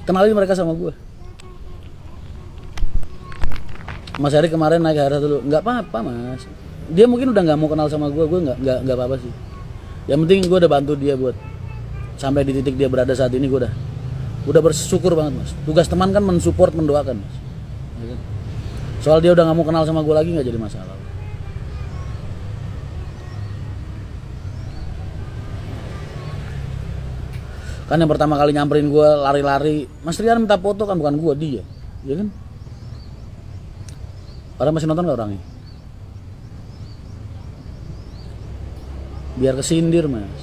Kenalin mereka sama gue. Mas Heri kemarin naik HR dulu, nggak apa-apa mas. Dia mungkin udah nggak mau kenal sama gue nggak apa-apa sih. Yang penting gue udah bantu dia buat sampai di titik dia berada saat ini, gue udah bersyukur banget mas. Tugas teman kan mensupport, mendoakan mas. Ya kan? Soal dia udah nggak mau kenal sama gue lagi nggak jadi masalah. Kan yang pertama kali nyamperin gue lari-lari, Mas Rian minta foto kan, bukan gue, dia, ya kan? Orang masih nonton gak orangnya? Biar kesindir mas.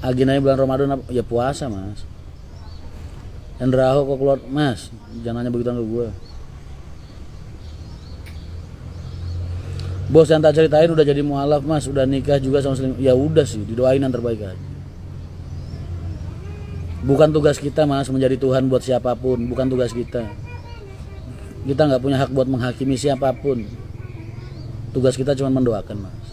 Agendanya bulan Ramadan ya puasa mas. Hendraho kok keluar, mas jangan nanya begitu ke gue. Bos yang tak ceritain udah jadi mualaf mas, udah nikah juga sama selingkuh. Ya udah sih, didoain yang terbaik aja. Bukan tugas kita mas menjadi Tuhan buat siapapun, bukan tugas kita. Kita nggak punya hak buat menghakimi siapapun. Tugas kita cuma mendoakan mas.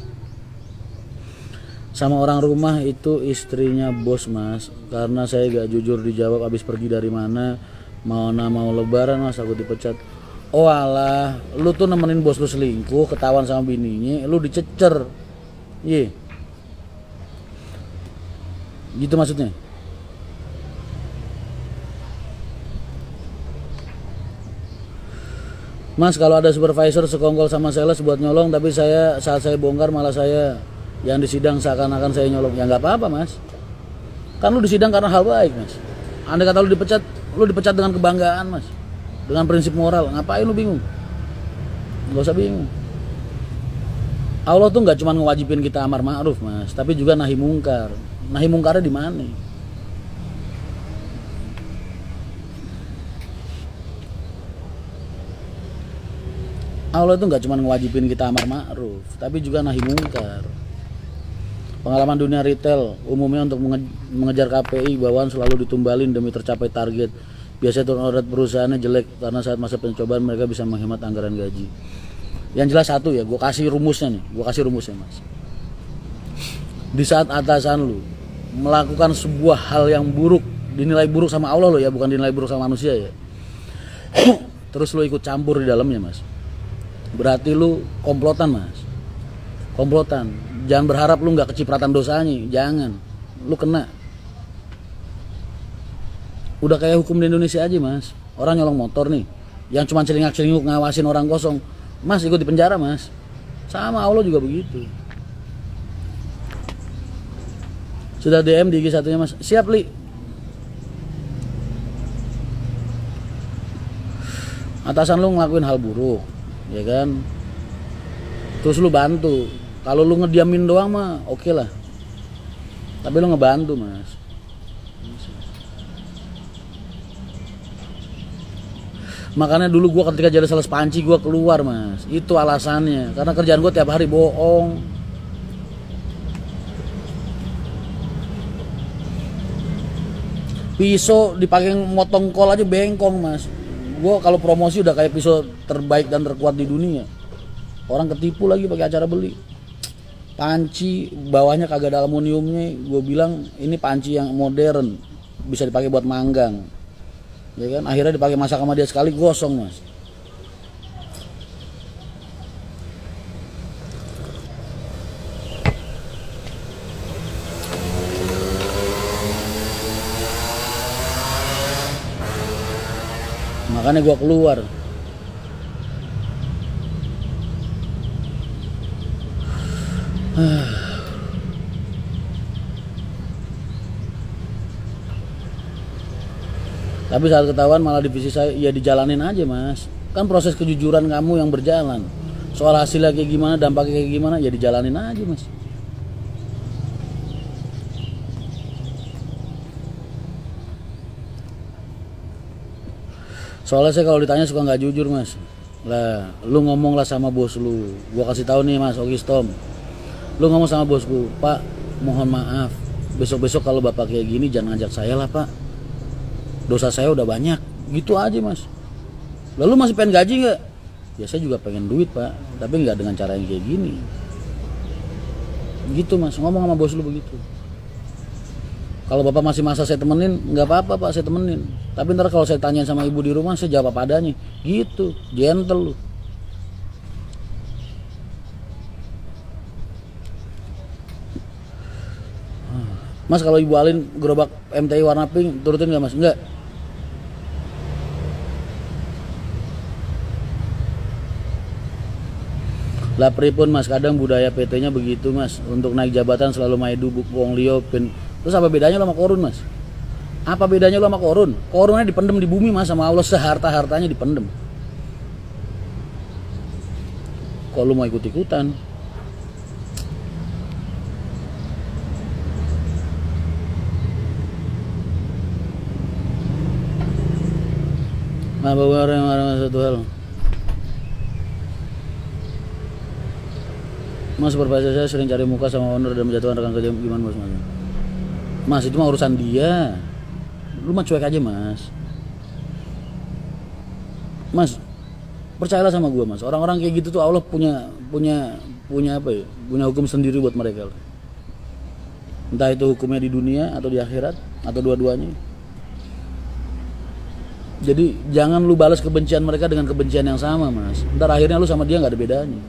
Sama orang rumah itu istrinya bos mas, karena saya gak jujur dijawab abis pergi dari mana, mau lebaran mas aku dipecat. Oh alah, lu tuh nemenin bos lu selingkuh, ketahuan sama bininya, lu dicecer. Iya. Gitu maksudnya. Mas kalau ada supervisor sekongkol sama sales buat nyolong, tapi saat saya bongkar malah saya yang di sidang seakan-akan saya nyolong. Ya nggak apa-apa mas, kan lu di sidang karena hal baik mas. Andai kata lu dipecat dengan kebanggaan mas, dengan prinsip moral. Ngapain lu bingung? Nggak usah bingung. Allah tuh nggak cuma ngewajibin kita amar ma'ruf mas, tapi juga nahi mungkar. Nahi mungkarnya di mana? Allah itu nggak cuma ngewajibin kita amar ma'ruf, tapi juga nahi mungkar. Pengalaman dunia retail umumnya untuk mengejar KPI bawaan selalu ditumbalin demi tercapai target. Biasanya turnover perusahaannya jelek karena saat masa pencobaan mereka bisa menghemat anggaran gaji. Yang jelas satu ya, gue kasih rumusnya mas. Di saat atasan lu melakukan sebuah hal yang buruk, dinilai buruk sama Allah lo ya, bukan dinilai buruk sama manusia ya. Terus lu ikut campur di dalamnya mas. Berarti lu komplotan mas. Komplotan. Jangan berharap lu gak kecipratan dosanya. Jangan. Lu kena. Udah kayak hukum di Indonesia aja mas. Orang nyolong motor nih, yang cuma celingak-celinguk ngawasin orang kosong, mas ikut di penjara mas. Sama Allah juga begitu. Sudah DM di IG satunya mas. Siap li. Atasan lu ngelakuin hal buruk, ya kan, terus lu bantu. Kalau lu ngediamin doang mah oke lah, tapi lu ngebantu mas. Makanya dulu gua ketika jadi sales panci gua keluar mas, itu alasannya, karena kerjaan gua tiap hari bohong. Pisau dipakai motong kol aja bengkong mas. Gua kalau promosi udah kayak pisau terbaik dan terkuat di dunia. Orang ketipu lagi pakai acara beli. Panci bawahnya kagak ada aluminiumnya. Gue bilang ini panci yang modern, bisa dipakai buat manggang. Ya kan? Akhirnya dipakai masak sama dia sekali gosong mas. Makanya gue keluar. Tapi saat ketahuan malah divisi saya, ya dijalanin aja mas. Kan proses kejujuran kamu yang berjalan. Soal hasilnya kayak gimana, dampaknya kayak gimana, ya dijalanin aja mas. Soalnya saya kalau ditanya suka nggak jujur mas. Lah, lu ngomong lah sama bos lu. Gua kasih tahu nih mas Ogistom. Lu ngomong sama bosku, Pak, mohon maaf. Besok-besok kalau bapak kayak gini jangan ngajak saya lah pak. Dosa saya udah banyak. Gitu aja mas. Lalu masih pengen gaji nggak? Ya saya juga pengen duit pak, tapi nggak dengan cara yang kayak gini. Gitu mas, ngomong sama bos lu begitu. Kalau bapak masih masa saya temenin, nggak apa-apa pak, saya temenin. Tapi ntar kalau saya tanyain sama ibu di rumah, saya jawab apa adanya. Gitu, gentle lu. Mas kalau ibu Alin gerobak MTI warna pink, turutin nggak mas? Nggak. Lah pripun mas, kadang budaya PT-nya begitu mas. Untuk naik jabatan selalu maidu wong liyo pin. Terus apa bedanya lo sama korun mas? Apa bedanya lo sama korun? Korunnya dipendem di bumi mas, sama Allah seharta-hartanya dipendem. Kok lu mau ikut-ikutan? Nah, bawa satu hal. Mas, supervisor saya sering cari muka sama owner dan menjatuhkan rekan kerja, gimana bos mas? Mas itu mah urusan dia. Lu mah cuek aja mas. Mas, percayalah sama gua mas. Orang-orang kayak gitu tuh Allah punya apa ya? Punya hukum sendiri buat mereka. Entah itu hukumnya di dunia atau di akhirat atau dua-duanya. Jadi jangan lu balas kebencian mereka dengan kebencian yang sama mas. Ntar akhirnya lu sama dia nggak ada bedanya.